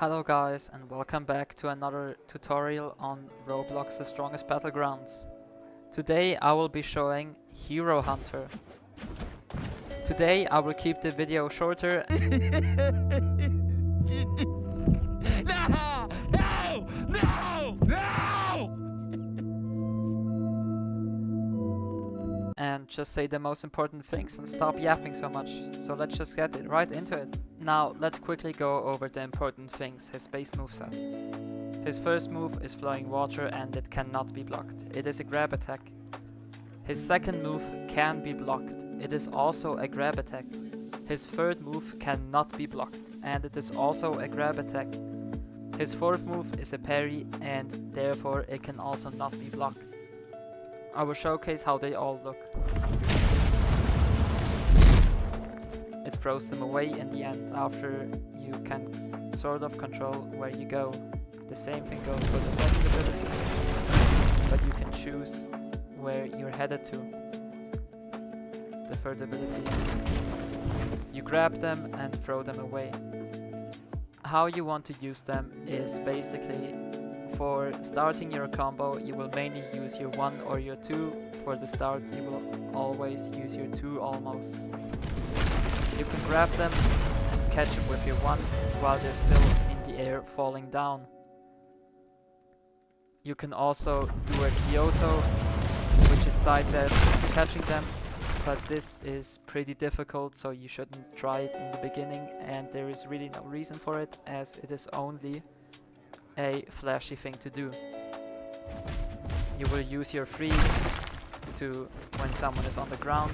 Hello guys and welcome back to another tutorial on Roblox's strongest battlegrounds. Today I will be showing Hero Hunter. Today I will keep the video shorter No! No! No! No! and just say the most important things and stop yapping so much. So let's just get right into it. Now let's quickly go over the important things, his base moveset. His first move is Flowing Water and it cannot be blocked. It is a grab attack. His second move can be blocked. It is also a grab attack. His third move cannot be blocked and it is also a grab attack. His fourth move is a parry and therefore it can also not be blocked. I will showcase how they all look. It throws them away in the end after you can sort of control where you go. The same thing goes for the second ability, but you can choose where you're headed to. The third ability, you grab them and throw them away. How you want to use them is basically for starting your combo you will mainly use your 1 or your 2. For the start you will always use your 2 almost. You can grab them and catch them with your 1 while they're still in the air falling down. You can also do a Kyoto, which is side dash catching them, but this is pretty difficult so you shouldn't try it in the beginning, and there is really no reason for it as it is only a flashy thing to do. You will use your 3 to when someone is on the ground,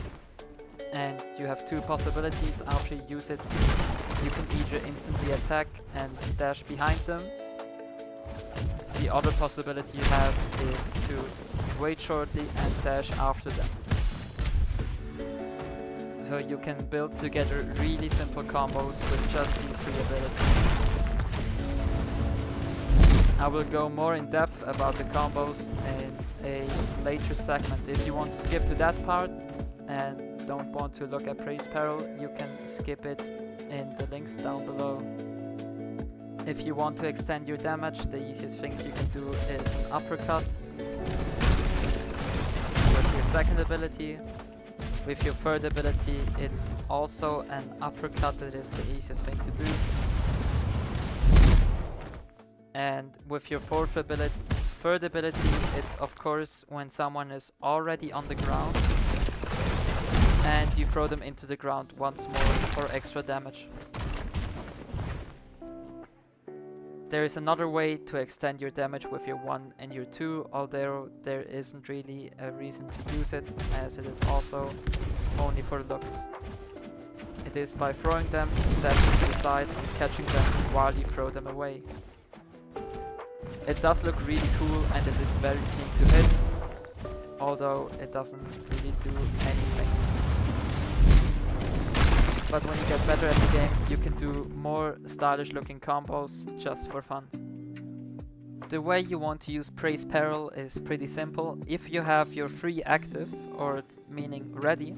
and you have 2 possibilities after you use it. You can either instantly attack and dash behind them. The other possibility you have is to wait shortly and dash after them. So you can build together really simple combos with just these 3 abilities. I will go more in depth about the combos in a later segment. If you want to skip to that part and don't want to look at Peril, you can skip it in the links down below. If you want to extend your damage, the easiest things you can do is an uppercut with your second ability. With your third ability, it's also an uppercut. That is the easiest thing to do. And with your third ability, it's of course when someone is already on the ground and you throw them into the ground once more for extra damage. There is another way to extend your damage with your 1 and your 2, although there isn't really a reason to use it, as it is also only for looks. It is by throwing them, dashing to the side and catching them while you throw them away. It does look really cool and it is very clean to hit, although it doesn't really do anything. But when you get better at the game, you can do more stylish looking combos just for fun. The way you want to use Praise Peril is pretty simple. If you have your 3 active, or meaning ready,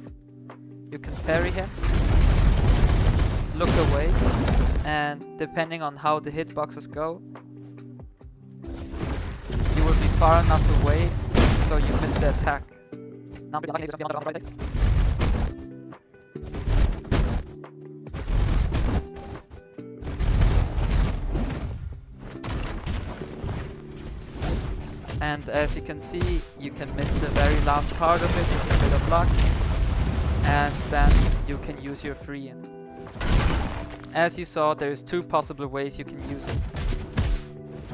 you can parry him, look away, and depending on how the hitboxes go, you will be far enough away so you miss the attack. And as you can see, you can miss the very last part of it with a bit of luck, and then you can use your 3. As you saw, there's 2 possible ways you can use it.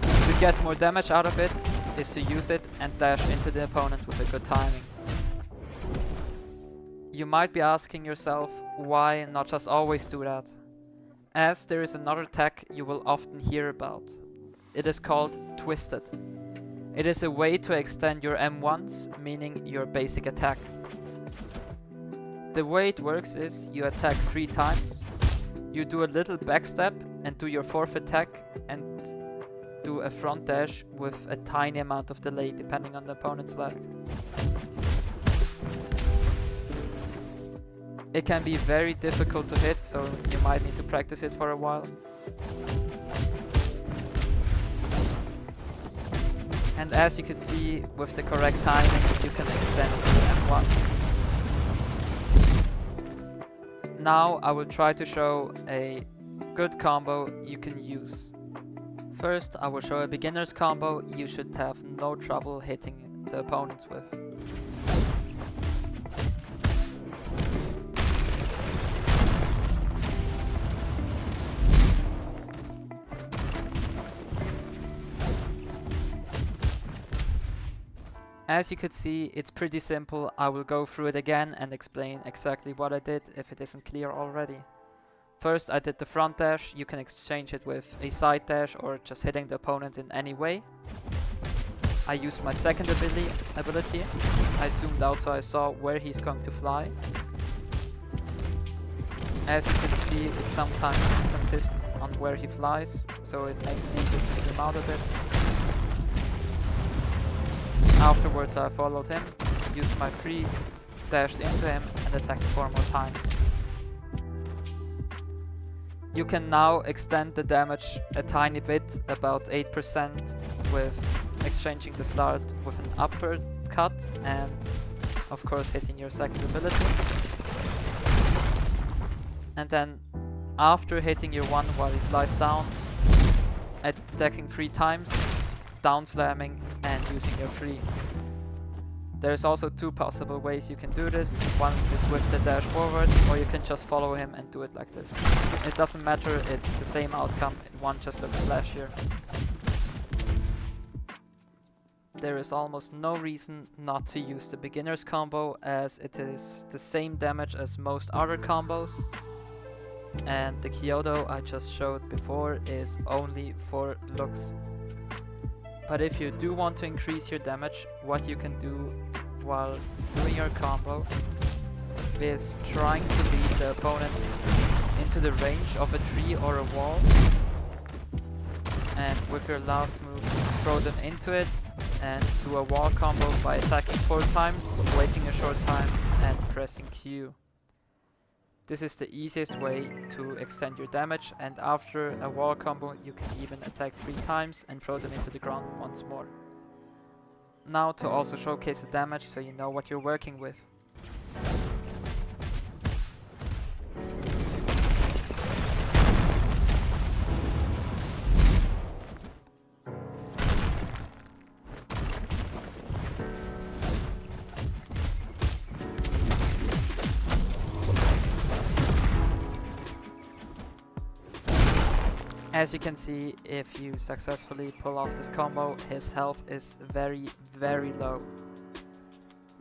To get more damage out of it is to use it and dash into the opponent with a good timing. You might be asking yourself why not just always do that, as there is another tech you will often hear about. It is called Twisted. It is a way to extend your M1s, meaning your basic attack. The way it works is you attack 3 times, you do a little backstep and do your 4th attack and do a front dash with a tiny amount of delay depending on the opponent's lag. It can be very difficult to hit, so you might need to practice it for a while. And as you can see, with the correct timing, you can extend it at once. Now I will try to show a good combo you can use. First, I will show a beginner's combo you should have no trouble hitting the opponents with. As you could see, it's pretty simple. I will go through it again and explain exactly what I did if it isn't clear already. First, I did the front dash. You can exchange it with a side dash or just hitting the opponent in any way. I used my second ability. I zoomed out so I saw where he's going to fly. As you can see, it's sometimes inconsistent on where he flies, so it makes it easier to zoom out a bit. Afterwards I followed him, used my free, dashed into him and attacked 4 more times. You can now extend the damage a tiny bit, about 8%, with exchanging the start with an uppercut and of course hitting your second ability. And then after hitting your one while he flies down, attacking 3 times, down slamming and using your free. There's also 2 possible ways you can do this. One is with the dash forward, or you can just follow him and do it like this. It doesn't matter, it's the same outcome, one just looks flashier. There is almost no reason not to use the beginner's combo, as it is the same damage as most other combos. And the Kyoto I just showed before is only for looks. But if you do want to increase your damage, what you can do while doing your combo is trying to lead the opponent into the range of a tree or a wall, and with your last move throw them into it and do a wall combo by attacking 4 times, waiting a short time and pressing Q. This is the easiest way to extend your damage, and after a wall combo you can even attack 3 times and throw them into the ground once more. Now to also showcase the damage so you know what you're working with. As you can see, if you successfully pull off this combo, his health is very, very low.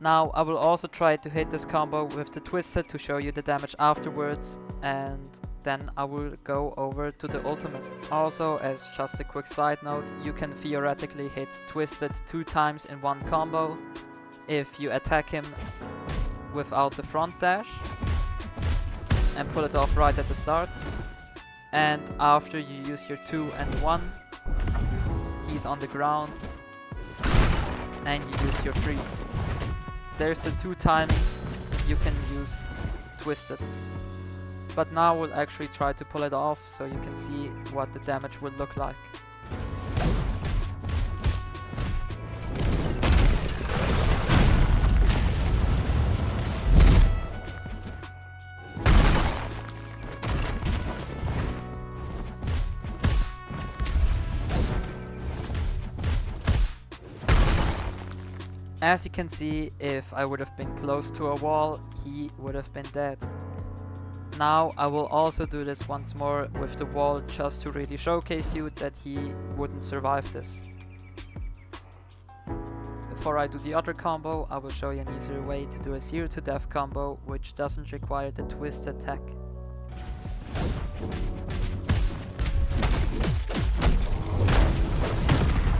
Now I will also try to hit this combo with the Twisted to show you the damage afterwards, and then I will go over to the ultimate. Also, as just a quick side note, you can theoretically hit Twisted 2 times in one combo if you attack him without the front dash and pull it off right at the start. And after you use your 2 and 1, he's on the ground and you use your 3. There's the 2 timings you can use Twisted. But now we'll actually try to pull it off so you can see what the damage will look like. As you can see, if I would have been close to a wall, he would have been dead. Now I will also do this once more with the wall, just to really showcase you that he wouldn't survive this. Before I do the other combo, I will show you an easier way to do a 0 to death combo, which doesn't require the twist attack.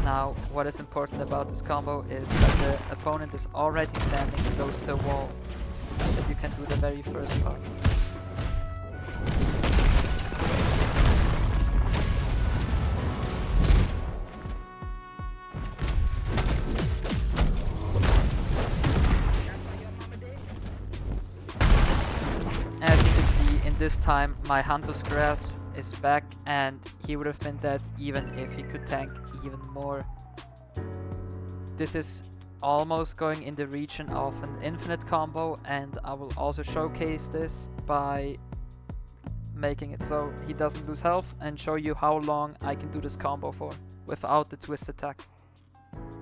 Now, what is important about this combo is that the opponent is already standing close to a wall, that you can do the very first part. As you can see, in this time my Hunter's Grasp is back and he would have been dead even if he could tank even more. This is almost going in the region of an infinite combo, and I will also showcase this by making it so he doesn't lose health and show you how long I can do this combo for without the twist attack.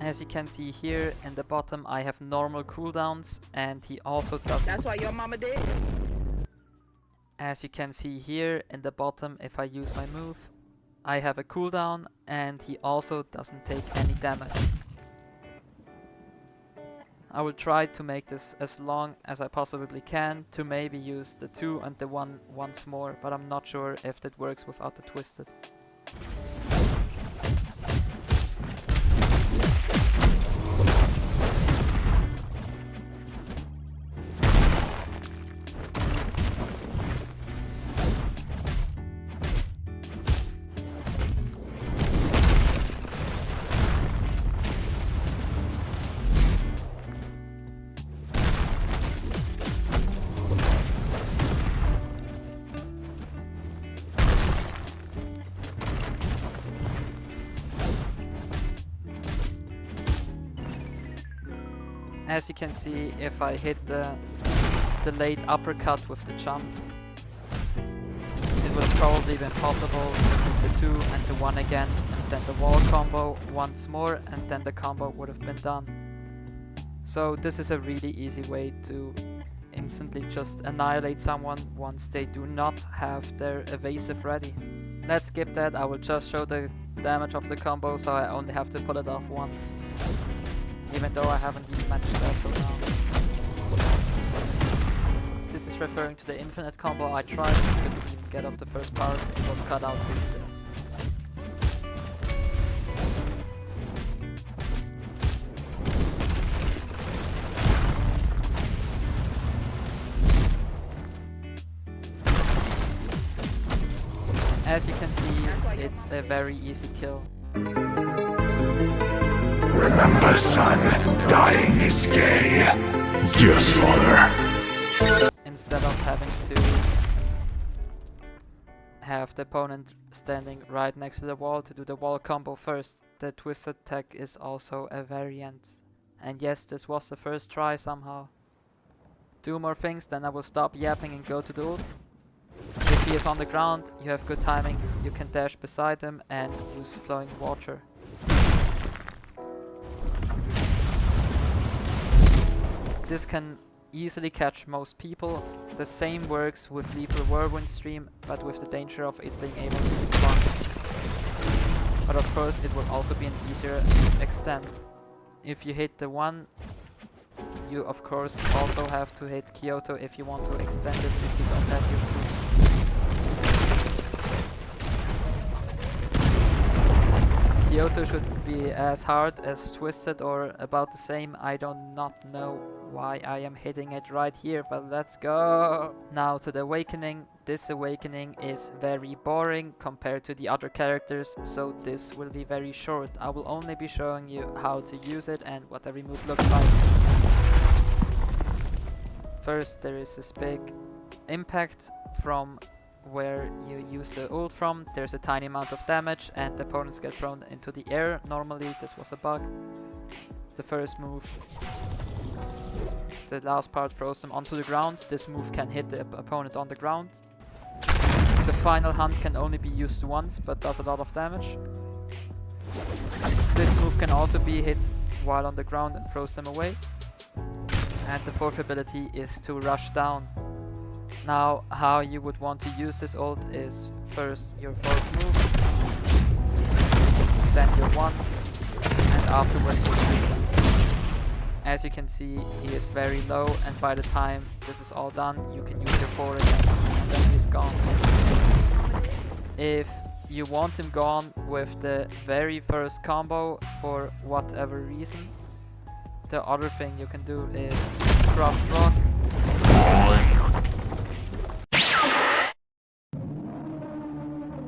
As you can see here in the bottom, I have normal cooldowns, and he also doesn't. That's why your mama did. As you can see here in the bottom, if I use my move, I have a cooldown, and he also doesn't take any damage. I will try to make this as long as I possibly can to maybe use the 2 and the 1 once more, but I'm not sure if that works without the twisted. As you can see, if I hit the late uppercut with the jump, it would have probably been possible to use the 2 and the 1 again, and then the wall combo once more, and then the combo would have been done. So this is a really easy way to instantly just annihilate someone once they do not have their evasive ready. Let's skip that, I will just show the damage of the combo, so I only have to pull it off once. Even though I haven't even mentioned that till now. This is referring to the infinite combo I tried, couldn't even get off the first part, it was cut out due to this. As you can see, it's a very easy kill. Remember, son, dying is gay. Yes, father. Instead of having to have the opponent standing right next to the wall to do the wall combo first, the twisted attack is also a variant. And yes, this was the first try somehow. 2 more things, then I will stop yapping and go to the ult. If he is on the ground, you have good timing, you can dash beside him and use flowing water. This can easily catch most people. The same works with Lethal Whirlwind Stream, but with the danger of it being able to be flung. But of course it will also be an easier extent. If you hit the 1, you of course also have to hit Kyoto if you want to extend it if you don't have your 2. Kyoto should be as hard as Twisted or about the same. I do not know why I am hitting it right here, but let's go! Now to the Awakening. This Awakening is very boring compared to the other characters, so this will be very short. I will only be showing you how to use it and what every move looks like. First there is this big impact from where you use the ult from. There's a tiny amount of damage and the opponents get thrown into the air. Normally this was a bug. The first move, the last part throws them onto the ground. This move can hit the opponent on the ground. The final hunt can only be used once but does a lot of damage. This move can also be hit while on the ground and throws them away. And the fourth ability is to rush down. Now how you would want to use this ult is first your fourth move, then your 1, and afterwards your 3. As you can see, he is very low, and by the time this is all done you can use your 4 again and then he's gone. If you want him gone with the very first combo for whatever reason, the other thing you can do is Crush Rock.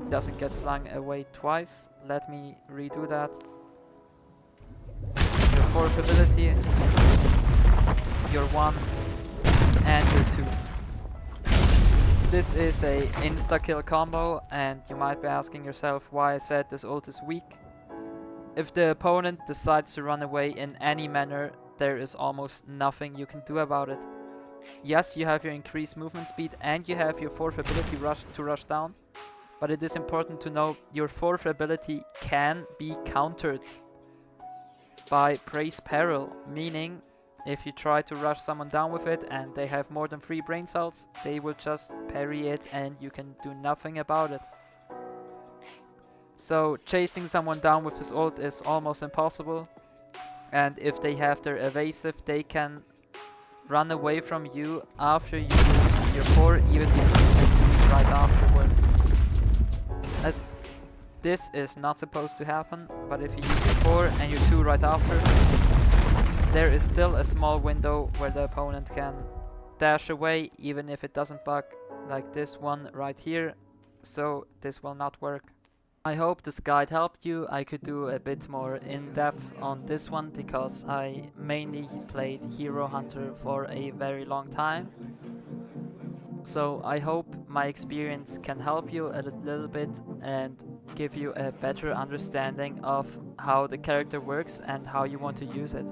Doesn't get flung away twice. Let me redo that. Your fourth ability, your 1, and your 2. This is a insta-kill combo, and you might be asking yourself why I said this ult is weak. If the opponent decides to run away in any manner, there is almost nothing you can do about it. Yes, you have your increased movement speed and you have your fourth ability to rush down, but it is important to know your fourth ability can be countered by Praise Peril, meaning if you try to rush someone down with it and they have more than 3 brain cells, they will just parry it and you can do nothing about it. So chasing someone down with this ult is almost impossible, and if they have their evasive, they can run away from you after you use your 4, even if you use your 2 right afterwards. This is not supposed to happen, but if you use your 4 and your 2 right after, there is still a small window where the opponent can dash away, even if it doesn't bug like this one right here, so this will not work. I hope this guide helped you. I could do a bit more in-depth on this one because I mainly played Hero Hunter for a very long time. So I hope my experience can help you a little bit and give you a better understanding of how the character works and how you want to use it.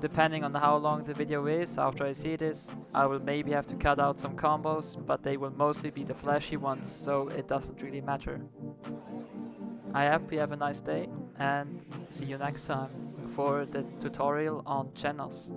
Depending on how long the video is, after I see this, I will maybe have to cut out some combos, but they will mostly be the flashy ones, so it doesn't really matter. I hope you have a nice day and see you next time for the tutorial on channels.